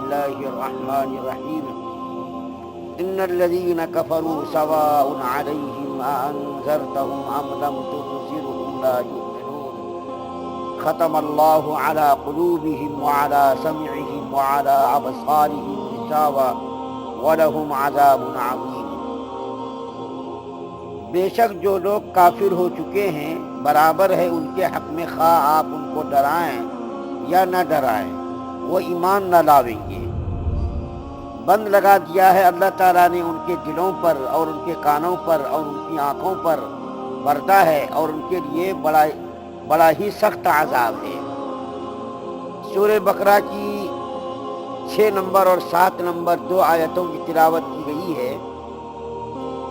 الله الرحمن الرحيم إن الذين كفروا سواء عليهم أأنذرتهم أم لم تنذرهم لا يؤمنون ختم الله على قلوبهم وعلى سمعهم وعلى أبصارهم غشاوة وَلَهُمْ عَذَابٌ عَظِيمٌ۔ بے شک جو لوگ کافر ہو چکے ہیں برابر ہے ان کے حق میں خواہ آپ ان کو ڈرائیں یا نہ ڈرائیں، وہ ایمان نہ لاویں گے۔ بند لگا دیا ہے اللہ تعالیٰ نے ان کے دلوں پر اور ان کے کانوں پر اور ان کی آنکھوں پر پردہ ہے، اور ان کے لیے بڑا ہی سخت عذاب ہے۔ سورہ بقرہ کی 6 نمبر اور 7 نمبر 2 آیتوں کی تلاوت کی گئی ہے۔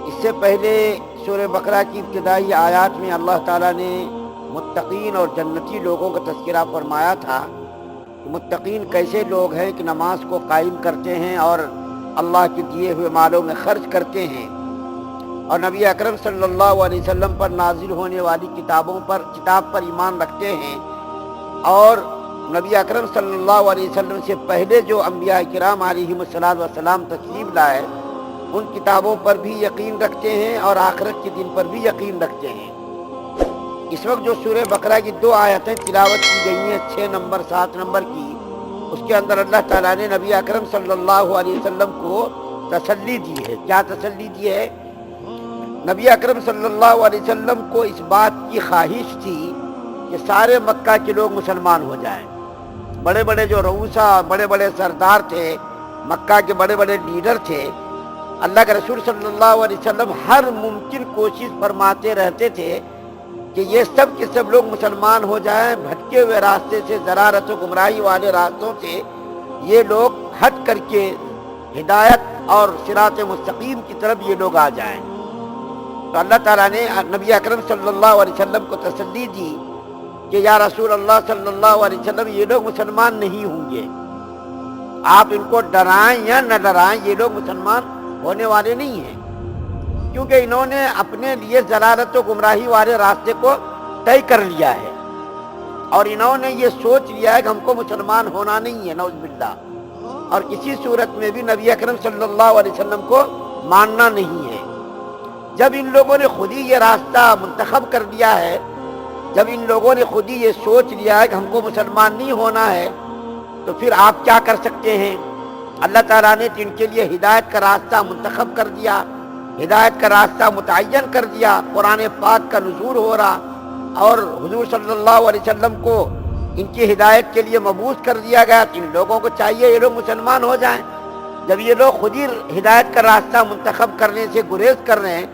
اس سے پہلے سورہ بقرہ کی ابتدائی آیات میں اللہ تعالیٰ نے متقین اور جنتی لوگوں کا تذکرہ فرمایا تھا کہ متقین کیسے لوگ ہیں کہ نماز کو قائم کرتے ہیں اور اللہ کے دیے ہوئے مالوں میں خرچ کرتے ہیں، اور نبی اکرم صلی اللہ علیہ وسلم پر نازل ہونے والی کتاب پر ایمان رکھتے ہیں، اور نبی اکرم صلی اللہ علیہ وسلم سے پہلے جو انبیاء کرام علیہم السلام تشریف لائے ان کتابوں پر بھی یقین رکھتے ہیں اور آخرت کے دن پر بھی یقین رکھتے ہیں۔ اس وقت جو سورہ بقرہ کی 2 آیتیں تلاوت کی گئی ہیں 6 نمبر 7 نمبر کی، اس کے اندر اللہ تعالیٰ نے نبی اکرم صلی اللہ علیہ وسلم کو تسلی دی ہے۔ کیا تسلی دی ہے؟ نبی اکرم صلی اللہ علیہ وسلم کو اس بات کی خواہش تھی کہ سارے مکہ کے لوگ مسلمان ہو جائیں۔ بڑے بڑے جو رؤسا بڑے بڑے سردار تھے، مکہ کے بڑے بڑے لیڈر تھے، اللہ کے رسول صلی اللہ علیہ وسلم ہر ممکن کوشش فرماتے رہتے تھے کہ یہ سب کے سب لوگ مسلمان ہو جائیں، بھٹکے ہوئے راستے سے، ضلالت و گمراہی والے راستوں سے یہ لوگ ہٹ کر کے ہدایت اور صراط مستقیم کی طرف یہ لوگ آ جائیں۔ تو اللہ تعالیٰ نے نبی اکرم صلی اللہ علیہ وسلم کو تسلی دی کہ یا رسول اللہ صلی اللہ علیہ وسلم یہ لوگ مسلمان نہیں ہوں گے، آپ ان کو ڈرائیں یا نہ ڈرائیں یہ لوگ مسلمان ہونے والے نہیں ہیں، کیونکہ انہوں نے اپنے لیے ضلالت و گمراہی والے راستے کو طے کر لیا ہے، اور انہوں نے یہ سوچ لیا ہے کہ ہم کو مسلمان ہونا نہیں ہے، نعوذ باللہ، اور کسی صورت میں بھی نبی اکرم صلی اللہ علیہ وسلم کو ماننا نہیں ہے۔ جب ان لوگوں نے خود ہی یہ راستہ منتخب کر دیا ہے، جب ان لوگوں نے خود ہی یہ سوچ لیا ہے کہ ہم کو مسلمان نہیں ہونا ہے، تو پھر آپ کیا کر سکتے ہیں؟ اللہ تعالیٰ نے ان کے لیے ہدایت کا راستہ منتخب کر دیا، ہدایت کا راستہ متعین کر دیا، قرآن پاک کا نزول ہو رہا، اور حضور صلی اللہ علیہ وسلم کو ان کی ہدایت کے لیے مبعوث کر دیا گیا۔ ان لوگوں کو چاہیے یہ لوگ مسلمان ہو جائیں۔ جب یہ لوگ خود ہی ہدایت کا راستہ منتخب کرنے سے گریز کر رہے ہیں،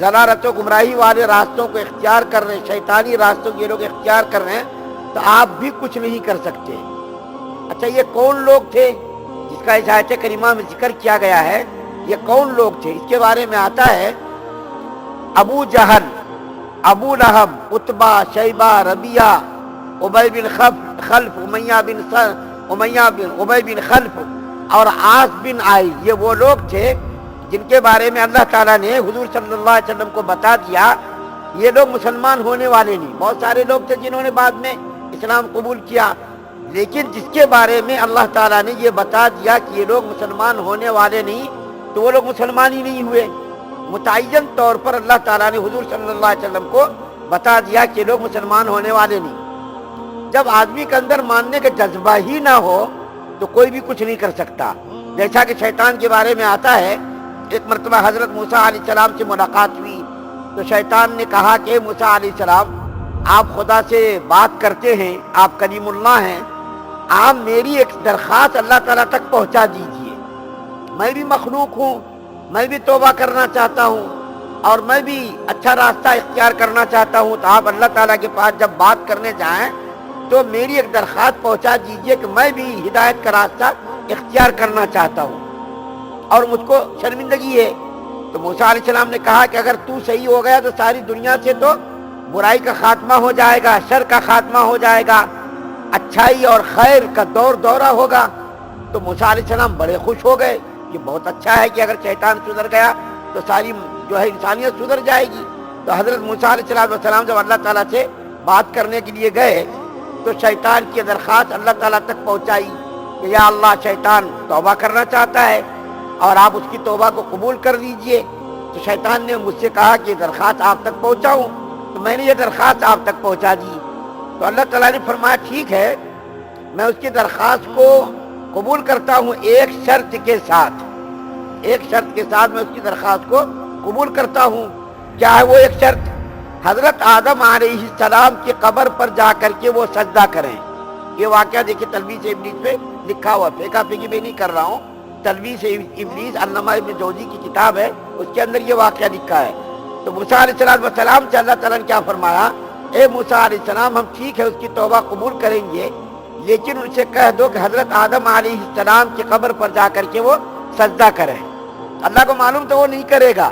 ضلالت و گمراہی والے راستوں کو اختیار کر رہے ہیں، شیطانی راستوں کو یہ لوگ اختیار کر رہے ہیں، تو آپ بھی کچھ نہیں کر سکتے۔ اچھا، یہ کون لوگ تھے جس کا اس آیت کریمہ میں ذکر کیا گیا ہے؟ یہ کون لوگ تھے؟ اس کے بارے میں آتا ہے ابو جہل، ابو لہب، عتبہ، شیبہ، ربیعہ، ابی بن خلف، امیہ بن ابی بن خلف اور عاص بن عائل، یہ وہ لوگ تھے جن کے بارے میں اللہ تعالیٰ نے حضور صلی اللہ علیہ وسلم کو بتا دیا یہ لوگ مسلمان ہونے والے نہیں۔ بہت سارے لوگ تھے جنہوں نے بعد میں اسلام قبول کیا، لیکن جس کے بارے میں اللہ تعالیٰ نے یہ بتا دیا کہ یہ لوگ مسلمان ہونے والے نہیں، تو وہ لوگ مسلمان ہی نہیں ہوئے۔ متعین طور پر اللہ تعالیٰ نے حضور صلی اللہ علیہ وسلم کو بتا دیا کہ یہ لوگ مسلمان ہونے والے نہیں۔ جب آدمی کے اندر ماننے کا جذبہ ہی نہ ہو تو کوئی بھی کچھ نہیں کر سکتا۔ جیسا کہ شیطان کے بارے میں آتا ہے، ایک مرتبہ حضرت موسیٰ علیہ السلام سے ملاقات ہوئی تو شیطان نے کہا کہ موسیٰ علیہ السلام، آپ خدا سے بات کرتے ہیں، آپ کلیم اللہ ہیں، آپ میری ایک درخواست اللہ تعالیٰ تک پہنچا دیجئے۔ میں بھی مخلوق ہوں، میں بھی توبہ کرنا چاہتا ہوں، اور میں بھی اچھا راستہ اختیار کرنا چاہتا ہوں، تو آپ اللہ تعالیٰ کے پاس جب بات کرنے جائیں تو میری ایک درخواست پہنچا دیجئے کہ میں بھی ہدایت کا راستہ اختیار کرنا چاہتا ہوں اور مجھ کو شرمندگی ہے۔ تو موسیٰ علیہ السلام نے کہا کہ اگر تو صحیح ہو گیا تو ساری دنیا سے تو برائی کا خاتمہ ہو جائے گا، شر کا خاتمہ ہو جائے گا، اچھائی اور خیر کا دورہ ہوگا۔ تو موسیٰ علیہ السلام بڑے خوش ہو گئے، یہ بہت اچھا ہے کہ اگر شیطان سدھر گیا تو ساری جو ہے انسانیت سدھر جائے گی۔ تو حضرت موسیٰ علیہ السلام جب اللہ تعالیٰ سے بات کرنے کے لیے گئے تو شیطان کی درخواست اللہ تعالیٰ تک پہنچائی، کہ یا اللہ شیطان توبہ کرنا چاہتا ہے اور آپ اس کی توبہ کو قبول کر لیجئے۔ تو شیطان نے مجھ سے کہا کہ درخواست آپ تک پہنچاؤں، تو میں نے یہ درخواست آپ تک پہنچا دی۔ تو اللہ تعالیٰ نے فرمایا ٹھیک ہے، میں اس کی درخواست کو قبول کرتا ہوں ایک شرط کے ساتھ، ایک شرط کے ساتھ میں اس کی درخواست کو قبول کرتا ہوں۔ کیا ہے وہ ایک شرط؟ حضرت آدم علیہ السلام کی قبر پر جا کر کے وہ سجدہ کریں۔ یہ واقعہ دیکھیں تلبیس ابلیس پہ لکھا ہوا، پھینکا پھینکی میں نہیں کر رہا ہوں، تلبیس ابلیس علامہ ابن جوزی کی کتاب ہے، اس کے اندر یہ واقعہ لکھا ہے۔ تو موسیٰ علیہ السلام سے اللہ تعالیٰ نے کیا فرمایا، اے موسیٰ علیہ السلام ہم ٹھیک ہے اس کی توبہ قبول کریں گے، لیکن ان سے کہہ دو کہ حضرت آدم علیہ السلام کی قبر پر جا کر کے وہ سجدہ کریں۔ اللہ کو معلوم تو وہ نہیں کرے گا،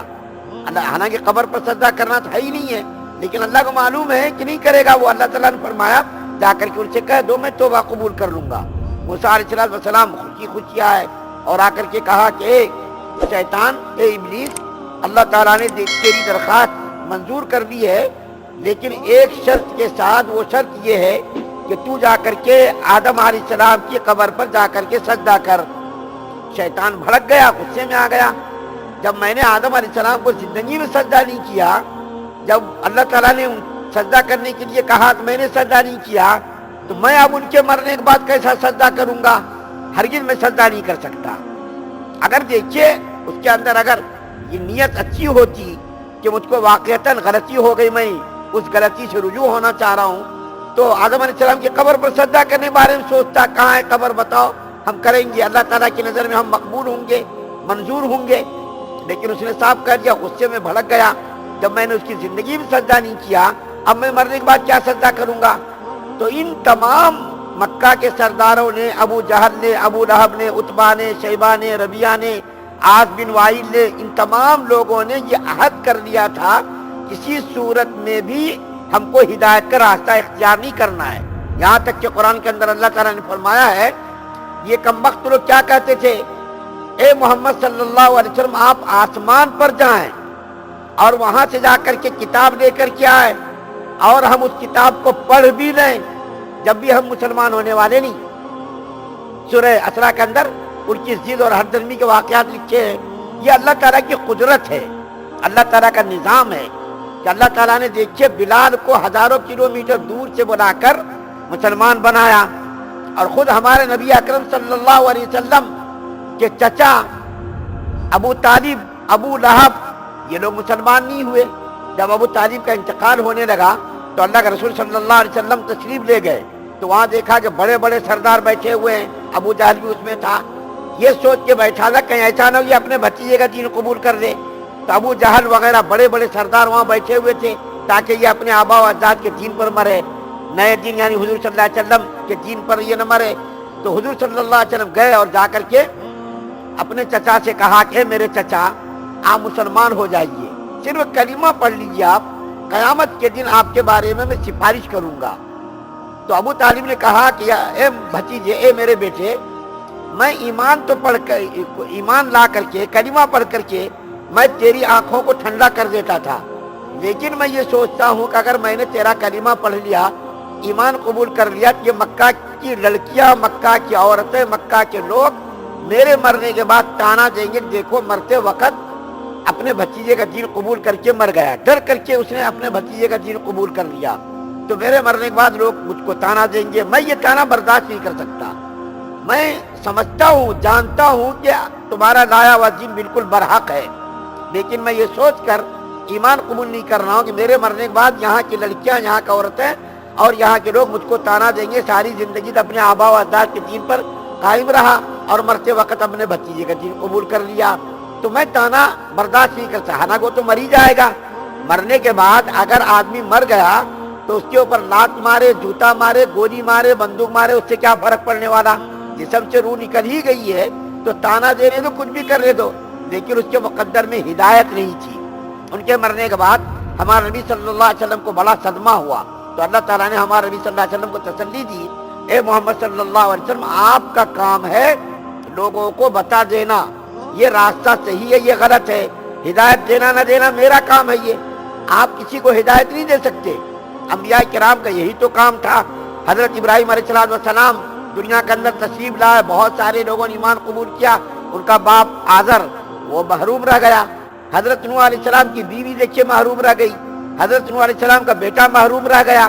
حالانکہ قبر پر سجدہ کرنا تو ہے ہی نہیں ہے، لیکن اللہ کو معلوم ہے کہ نہیں کرے گا وہ۔ اللہ تعالیٰ نے فرمایا جا کر کے ان سے کہہ دو میں توبہ قبول کر لوں گا۔ موسیٰ علیہ السلام خوشی خوشی آئے اور آ کر کے کہا کہ اے شیطان، اے ابلیس، اللہ تعالیٰ نے تیری درخواست منظور کر دی ہے، لیکن ایک شرط کے ساتھ، وہ شرط یہ ہے کہ تو جا کر کے آدم علیہ السلام کی قبر پر جا کر کے سجدہ کر۔ شیطان بھڑک گیا، غصے میں آ گیا، جب میں نے آدم علیہ السلام کو زندگی میں سجدہ نہیں کیا، جب اللہ تعالیٰ نے سجدہ کرنے کے لیے کہا تو میں نے سجدہ نہیں کیا، تو میں اب ان کے مرنے کے بعد کیسا سجدہ کروں گا؟ ہرگز میں سجدہ نہیں کر سکتا۔ اگر دیکھیے اس کے اندر اگر یہ نیت اچھی ہوتی کہ مجھ کو واقعتاً غلطی ہو گئی، میں اس غلطی سے رجوع ہونا چاہ رہا ہوں، تو آدم علیہ السلام کی قبر پر سجدہ کرنے کے بارے میں سوچتا، کہاں ہے قبر بتاؤ، ہم کریں گے، اللہ تعالیٰ کی نظر میں ہم مقبول ہوں گے، منظور ہوں گے۔ لیکن اس نے صاف کہہ دیا، غصے میں بھڑک گیا، جب میں نے اس کی زندگی میں سجدہ نہیں کیا، اب میں مرنے کے بعد کیا سجدہ کروں گا؟ تو ان تمام مکہ کے سرداروں نے، ابو جہل نے، ابو لہب نے، عتبہ نے، شیبہ نے، ربیعہ نے، عاص بن وائل نے، ان تمام لوگوں نے یہ عہد کر لیا تھا کسی صورت میں بھی ہم کو ہدایت کا راستہ اختیار نہیں کرنا ہے۔ یہاں تک کہ قرآن کے اندر اللہ تعالیٰ نے فرمایا ہے، یہ کمبخت لوگ کیا کہتے تھے، اے محمد صلی اللہ علیہ وسلم آپ آسمان پر جائیں اور وہاں سے جا کر کے کتاب لے کر کے آئے اور ہم اس کتاب کو پڑھ بھی لیں، جب بھی ہم مسلمان ہونے والے نہیں۔ سورہ اسراء کے اندر ان کی ضد اور ہردرمی کے واقعات لکھے ہیں۔ یہ اللہ تعالیٰ کی قدرت ہے، اللہ تعالیٰ کا نظام ہے کہ اللہ تعالیٰ نے دیکھیے بلال کو ہزاروں کلومیٹر دور سے بلا کر مسلمان بنایا، اور خود ہمارے نبی اکرم صلی اللہ علیہ وسلم کے چچا ابو طالب، ابو لہب، یہ لوگ مسلمان نہیں ہوئے۔ جب ابو طالب کا انتقال ہونے لگا تو اللہ کے رسول صلی اللہ علیہ وسلم تشریف لے گئے، تو وہاں دیکھا کہ بڑے بڑے سردار بیٹھے ہوئے ہیں، ابو جہل بھی اس میں تھا۔ یہ سوچ کے بیٹھا تھا کہیں ایسا نہ ہو یہ اپنے بھتیجے کا دین قبول کر دے، تو ابو جہل وغیرہ بڑے بڑے سردار وہاں بیٹھے ہوئے تھے تاکہ یہ اپنے آبا و اجداد کے دین پر مرے، نئے دین یعنی حضور صلی اللہ علیہ وسلم کے دین پر یہ نہ مرے۔ تو حضور صلی اللہ علیہ وسلم گئے اور جا کر کے اپنے چچا سے کہا کہ میرے چچا آپ مسلمان ہو جائیے، صرف کلمہ پڑھ لیجیے، آپ قیامت کے دن آپ کے بارے میں سفارش کروں گا۔ تو ابو طالب نے کہا کہ اے بھتیجے، اے میرے بیٹے، میں ایمان تو پڑھ کر، ایمان لا کر کے، کلمہ پڑھ کر کے میں تیری آنکھوں کو ٹھنڈا کر دیتا تھا، لیکن میں یہ سوچتا ہوں کہ اگر میں نے تیرا کلمہ پڑھ لیا، ایمان قبول کر لیا، کہ مکہ کی لڑکیاں، مکہ کی عورتیں، مکہ کے لوگ میرے مرنے کے بعد تانا دیں گے، دیکھو مرتے وقت اپنے بھتیجے کا دین قبول کر کے مر گیا، ڈر کر کے اس نے اپنے بھتیجے کا دین قبول کر لیا، تو میرے مرنے کے بعد لوگ مجھ کو تانا دیں گے، میں یہ تانا برداشت نہیں کر سکتا۔ میں سمجھتا ہوں، جانتا ہوں کہ تمہارا لایا ہوا دین بالکل برحق ہے، لیکن میں یہ سوچ کر ایمان قبول نہیں کر رہا ہوں کہ میرے مرنے کے بعد یہاں کی لڑکیاں، یہاں کی عورتیں اور یہاں کے لوگ مجھ کو تانا دیں گے، ساری زندگی اپنے آبا و اجداد کے دین پر قائم رہا اور مرتے وقت اپنے بھتیجے کا دین قبول کر لیا، تو میں تانا برداشت نہیں کر سکتا۔ حالانکہ وہ تو مر ہی جائے گا، مرنے کے بعد اگر آدمی مر گیا تو اس کے اوپر لات مارے، جوتا مارے، گولی مارے، بندوق مارے، اس سے کیا فرق پڑنے والا؟ جسم سے روح نکل ہی گئی ہے، تو تانا دینے دو، کچھ بھی کرنے دو، لیکن اس کے مقدر میں ہدایت نہیں تھی۔ ان کے مرنے کے بعد ہمارے نبی صلی اللہ علیہ وسلم کو بڑا صدمہ ہوا، تو اللہ تعالیٰ نے ہمارے نبی صلی اللہ علیہ وسلم کو تسلی دی، اے محمد صلی اللہ علیہ وسلم آپ کا کام ہے لوگوں کو بتا دینا، یہ راستہ صحیح ہے، یہ غلط ہے، ہدایت دینا نہ دینا میرا کام ہے، یہ آپ کسی کو ہدایت نہیں دے سکتے۔ انبیاء کرام کا یہی تو کام تھا۔ حضرت ابراہیم علیہ السلام دنیا کے اندر تشریف لائے، بہت سارے لوگوں نے ایمان قبول کیا، ان کا باپ آزر وہ محروم رہ گیا، حضرت نوح علیہ السلام کی بیوی دیکھیے محروم رہ گئی، حضرت نوح علیہ السلام کا بیٹا محروم رہ گیا۔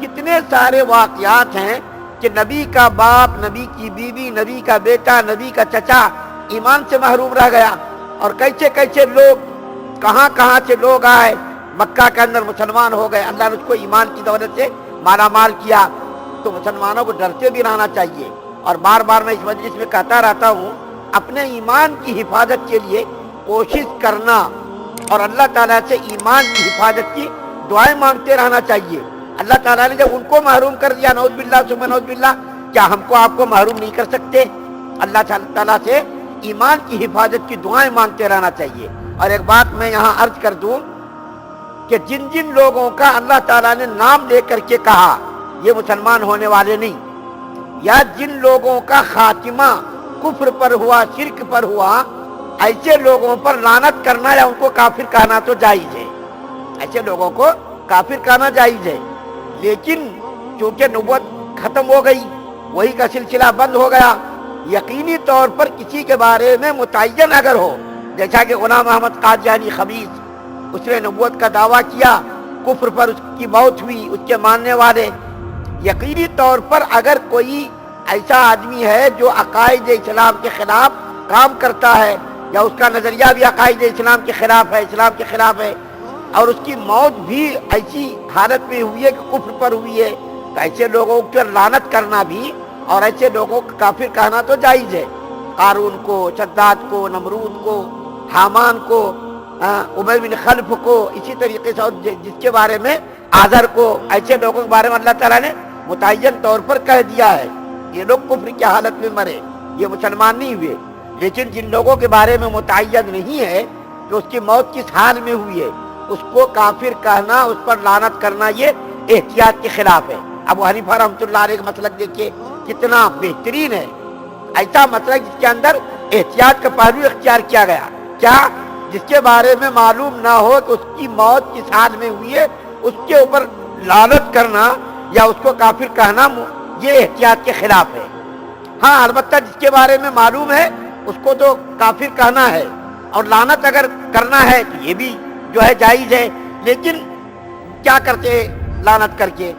کتنے سارے واقعات ہیں کہ نبی کا باپ، نبی کی بیوی، نبی کا بیٹا، نبی کا چچا ایمان سے محروم رہ گیا، اور کیسے کیسے لوگ کہاں کہاں سے لوگ آئے، مکہ کے اندر مسلمان ہو گئے، اللہ نے اس کو ایمان کی دولت سے مالا مال کیا۔ تو مسلمانوں کو ڈرتے بھی رہنا چاہیے، اور بار بار میں اس مجلس میں کہتا رہتا ہوں، اپنے ایمان کی حفاظت کے لیے کوشش کرنا اور اللہ تعالیٰ سے ایمان کی حفاظت کی دعائیں مانگتے رہنا چاہیے۔ اللہ تعالیٰ نے جب ان کو محروم کر دیا، نعوذ باللہ ثم نعوذ باللہ، کیا ہم کو آپ کو محروم نہیں کر سکتے؟ اللہ تعالیٰ سے ایمان کی حفاظت کی دعائیں مانگتے رہنا چاہیے۔ اور ایک بات میں یہاں عرض کر دوں کہ جن جن لوگوں کا اللہ تعالیٰ نے نام لے کر کے کہا یہ مسلمان ہونے والے نہیں، یا جن لوگوں کا خاتمہ کفر پر ہوا، شرک پر ہوا، ایسے لوگوں پر لعنت کرنا یا ان کو کافر کہنا تو جائز ہے، ایسے لوگوں کو کافر کہنا جائز ہے، لیکن چونکہ نبوت ختم ہو گئی، وہی کا سلسلہ بند ہو گیا، یقینی طور پر کسی کے بارے میں متعین اگر ہو، جیسا کہ غلام احمد قادیانی خبیث، اس نے نبوت کا دعویٰ کیا، کفر پر اس کی موت ہوئی، اس کے ماننے والے، یقینی طور پر اگر کوئی ایسا آدمی ہے جو عقائد اسلام کے خلاف کام کرتا ہے، یا اس کا نظریہ بھی عقائد اسلام کے خلاف ہے، اسلام کے خلاف ہے، اور اس کی موت بھی ایسی حالت میں ہوئی ہے کہ کفر پر ہوئی ہے، تو ایسے لوگوں پر لعنت کرنا بھی اور ایسے لوگوں کو کافر کہنا تو جائز ہے۔ قارون کو، شداد کو، نمرود کو، حامان کو، ابی بن خلف کو، اسی طریقے سے اور جس کے بارے میں آزر کو، ایسے لوگوں کے بارے میں اللہ تعالیٰ نے متعین طور پر کہہ دیا ہے یہ لوگ کفر کی حالت میں مرے، یہ مسلمان نہیں ہوئے۔ لیکن جن لوگوں کے بارے میں متعین نہیں ہے کہ اس کی موت کس حال میں ہوئی ہے، اس کو کافر کہنا، اس پر لعنت کرنا، یہ احتیاط کے خلاف ہے۔ ابو حنیفہ رحمۃ اللہ علیہ کا مسلک دیکھیے کتنا بہترین ہے، ایسا مسلک جس کے اندر احتیاط کا پہلو اختیار کیا گیا، کیا؟ جس کے بارے میں معلوم نہ ہو کہ اس کی موت کس حال میں ہوئی ہے، اس کے اوپر لعنت کرنا یا اس کو کافر کہنا یہ احتیاط کے خلاف ہے۔ ہاں البتہ جس کے بارے میں معلوم ہے اس کو تو کافر کہنا ہے، اور لعنت اگر کرنا ہے تو یہ بھی جو ہے جائز ہے، لیکن کیا کرتے لعنت کر کے؟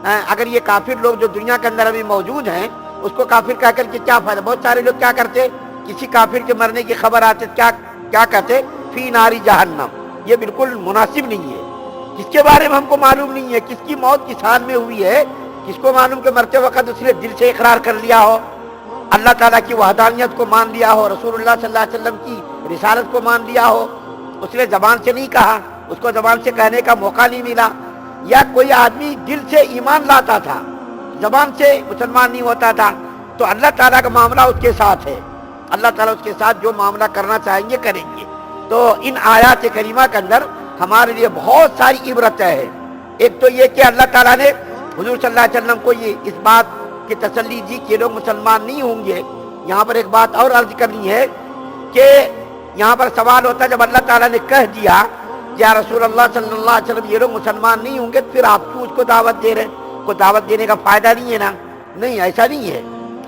اگر یہ کافر لوگ جو دنیا کے اندر ابھی موجود ہیں اس کو کافر کہہ کر کے کیا فائدہ؟ بہت سارے لوگ کیا کرتے، کسی کافر کے مرنے کی خبر آتے کیا کہتے؟ فی ناری جہنم۔ یہ بالکل مناسب نہیں ہے، جس کے بارے میں ہم کو معلوم نہیں ہے کس کی موت کس حال میں ہوئی ہے، کس کو معلوم کہ مرتے وقت اس نے دل سے اقرار کر لیا ہو، اللہ تعالیٰ کی وحدانیت کو مان لیا ہو، رسول اللہ صلی اللہ علیہ وسلم کی رسالت کو مان لیا ہو، اس نے زبان سے نہیں کہا، اس کو زبان سے کہنے کا موقع نہیں ملا، یا کوئی آدمی دل سے ایمان لاتا تھا، زبان سے مسلمان نہیں ہوتا تھا، تو اللہ تعالیٰ کا معاملہ اس کے ساتھ ہے، اللہ تعالیٰ اس کے ساتھ جو معاملہ کرنا چاہیں گے کریں گے۔ تو ان آیات کریمہ کے اندر ہمارے لیے بہت ساری عبرتیں ہیں۔ ایک تو یہ کہ اللہ تعالیٰ نے حضور صلی اللہ علیہ وسلم کو یہ اس بات کی تسلی دی کہ لوگ مسلمان نہیں ہوں گے۔ یہاں پر ایک بات اور عرض کرنی ہے کہ یہاں پر سوال ہوتا ہے، جب اللہ تعالیٰ نے کہہ دیا یا رسول اللہ صلی اللہ علیہ وسلم یہ لوگ مسلمان نہیں ہوں گے، پھر آپ کیوں اس کو دعوت دے رہے ہیں؟ کو دعوت دینے کا فائدہ نہیں ہے نا؟ نہیں، ایسا نہیں ہے۔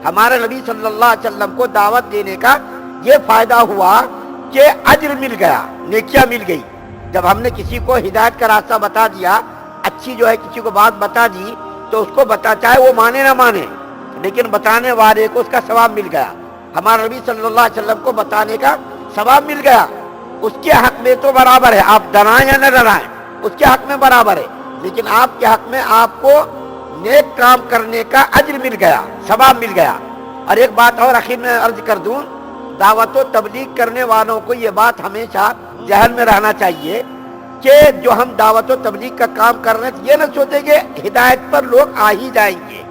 ہمارے نبی صلی اللہ علیہ وسلم کو دعوت دینے کا یہ فائدہ ہوا کہ اجر مل گیا، نیکیاں مل گئی۔ جب ہم نے کسی کو ہدایت کا راستہ بتا دیا، اچھی جو ہے کسی کو بات بتا دی، تو اس کو چاہے وہ مانے نہ مانے، لیکن بتانے والے کو اس کا ثواب مل گیا۔ ہمارے نبی صلی اللہ علیہ وسلم کو بتانے کا ثواب مل گیا، اس کے حق میں تو برابر ہے، آپ ڈرائیں یا نہ ڈرائیں اس کے حق میں برابر ہے، لیکن آپ کے حق میں آپ کو نیک کام کرنے کا اجر مل گیا، ثواب مل گیا۔ اور ایک بات اور آخر میں عرض کر دوں، دعوت و تبلیغ کرنے والوں کو یہ بات ہمیشہ ذہن میں رہنا چاہیے کہ جو ہم دعوت و تبلیغ کا کام کر رہے ہیں، یہ نہ سوچیں کہ ہدایت پر لوگ آ ہی جائیں گے۔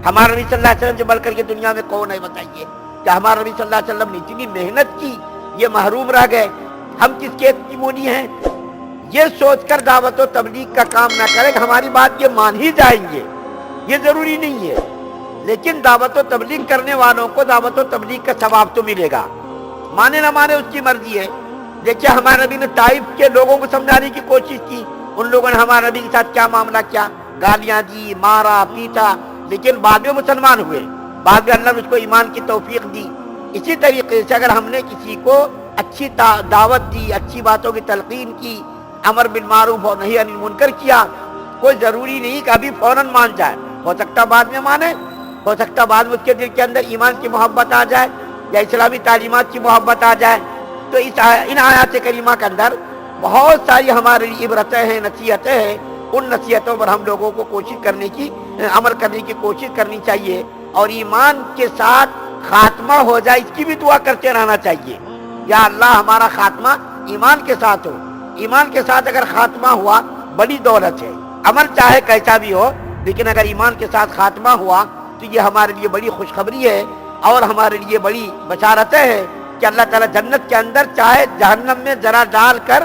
ہمارے نبی صلی اللہ علیہ وسلم سے بڑھ کر کے دنیا میں کون ہے بتائیے؟ کیا ہمارے نبی صلی اللہ علیہ وسلم نے اتنی محنت کی، یہ محروم رہ گئے، ہم کس کے تیمونی ہیں؟ یہ سوچ کر دعوت و تبلیغ کا کام نہ کریں کہ ہماری بات یہ مان ہی جائیں گے، یہ ضروری نہیں ہے، لیکن دعوت و تبلیغ کرنے والوں کو دعوت و تبلیغ کا ثواب تو ملے گا، مانے نہ مانے اس کی مرضی ہے۔ دیکھیے ہمارے نبی نے طائف کے لوگوں کو سمجھانے کی کوشش کی، ان لوگوں نے ہمارے نبی کے ساتھ کیا معاملہ کیا، گالیاں دی، مارا پیٹا، لیکن بعد میں مسلمان ہوئے، بعد میں اللہ نے اس کو ایمان کی توفیق دی۔ اسی طریقے سے اگر ہم نے کسی کو اچھی دعوت دی، اچھی باتوں کی تلقین کی، امر بالمعروف اور نہی عن المنکر کیا، کوئی ضروری نہیں کہ ابھی فوراً مان جائے، ہو سکتا بعد میں مانے، ہو سکتا بعد میں اس کے دل کے اندر ایمان کی محبت آ جائے یا اسلامی تعلیمات کی محبت آ جائے۔ تو ان آیات کریمہ کے اندر بہت ساری ہمارے لیے عبرتیں ہیں، نصیحتیں ہیں۔ ان نصیحتوں پر ہم لوگوں کو کوشش کرنے کی، عمل کرنے کی کوشش کرنی چاہیے، اور ایمان کے ساتھ خاتمہ ہو جائے اس کی بھی دعا کرتے رہنا چاہیے۔ یا اللہ ہمارا خاتمہ ایمان کے ساتھ ہو۔ ایمان کے ساتھ اگر خاتمہ ہوا بڑی دولت ہے، عمل چاہے کیسا بھی ہو، لیکن اگر ایمان کے ساتھ خاتمہ ہوا تو یہ ہمارے لیے بڑی خوشخبری ہے اور ہمارے لیے بڑی بشارتیں ہیں کہ اللہ تعالیٰ جنت کے اندر چاہے جہنم میں ذرا ڈال کر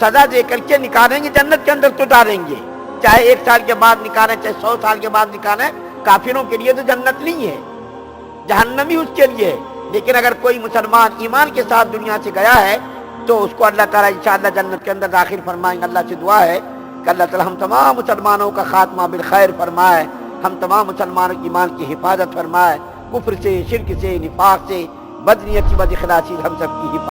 سزا دے کر کے نکالیں گے، جنت کے اندر تو ڈالیں گے، چاہے 1 سال کے بعد نکالیں چاہے 100 سال کے بعد نکالیں۔ کافروں کے لیے تو جنت نہیں ہے، جہنم ہی اس کے لیے ہے۔ لیکن اگر کوئی مسلمان ایمان کے ساتھ دنیا سے گیا ہے تو اس کو اللہ تعالیٰ انشاءاللہ جنت کے اندر داخل فرمائیں گے۔ اللہ سے دعا ہے کہ اللہ تعالیٰ ہم تمام مسلمانوں کا خاتمہ بالخیر فرمائے، ہم تمام مسلمانوں کی ایمان کی حفاظت فرمائے، کفر سے، شرک سے، نفاق سے، بدنیتی، بد اخلاصی ہم سب کی حفاظت